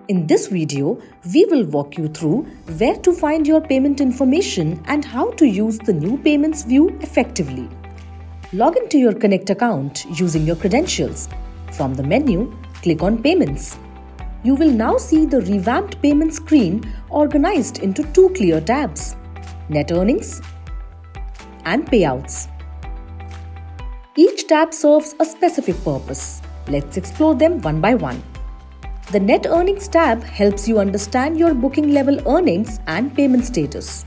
In this video, we will walk you through where to find your payment information and how to use the new payments view effectively. Log into your Connect account using your credentials. From the menu, click on Payments. You will now see the revamped payment screen organized into two clear tabs: Net Earnings and Payouts. Each tab serves a specific purpose. Let's explore them one by one. The Net Earnings tab helps you understand your booking level earnings and payment status.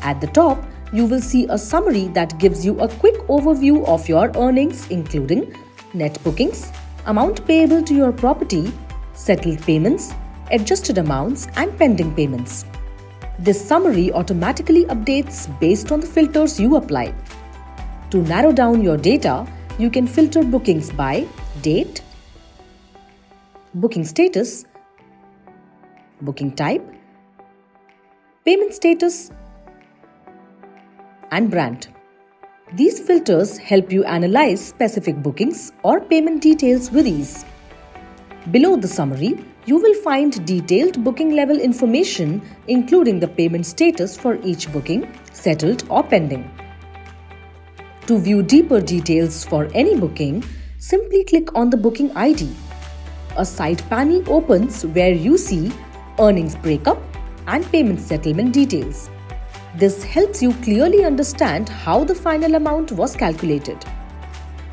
At the top, you will see a summary that gives you a quick overview of your earnings, including net bookings, amount payable to your property, settled payments, adjusted amounts, and pending payments. This summary automatically updates based on the filters you apply. To narrow down your data, you can filter bookings by date, booking status, booking type, payment status, and brand. These filters help you analyze specific bookings or payment details with ease. Below the summary, you will find detailed booking level information, including the payment status for each booking, settled or pending. To view deeper details for any booking, simply click on the booking ID. A side panel opens where you see earnings breakup and payment settlement details. This helps you clearly understand how the final amount was calculated.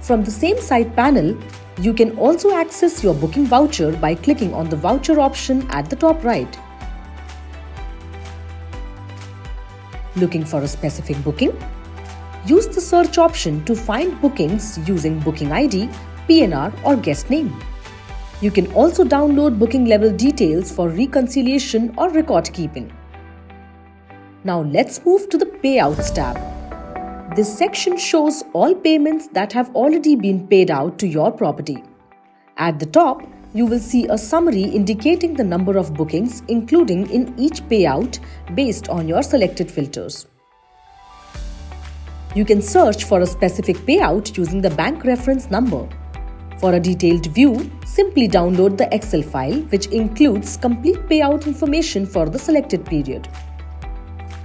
From the same side panel, you can also access your booking voucher by clicking on the voucher option at the top right. Looking for a specific booking? Use the search option to find bookings using booking ID, PNR, or guest name. You can also download booking level details for reconciliation or record keeping. Now let's move to the Payouts tab. This section shows all payments that have already been paid out to your property. At the top, you will see a summary indicating the number of bookings, including in each payout based on your selected filters. You can search for a specific payout using the bank reference number. For a detailed view, simply download the Excel file, which includes complete payout information for the selected period.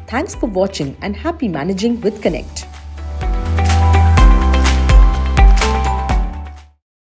Thanks for watching and happy managing with Connect.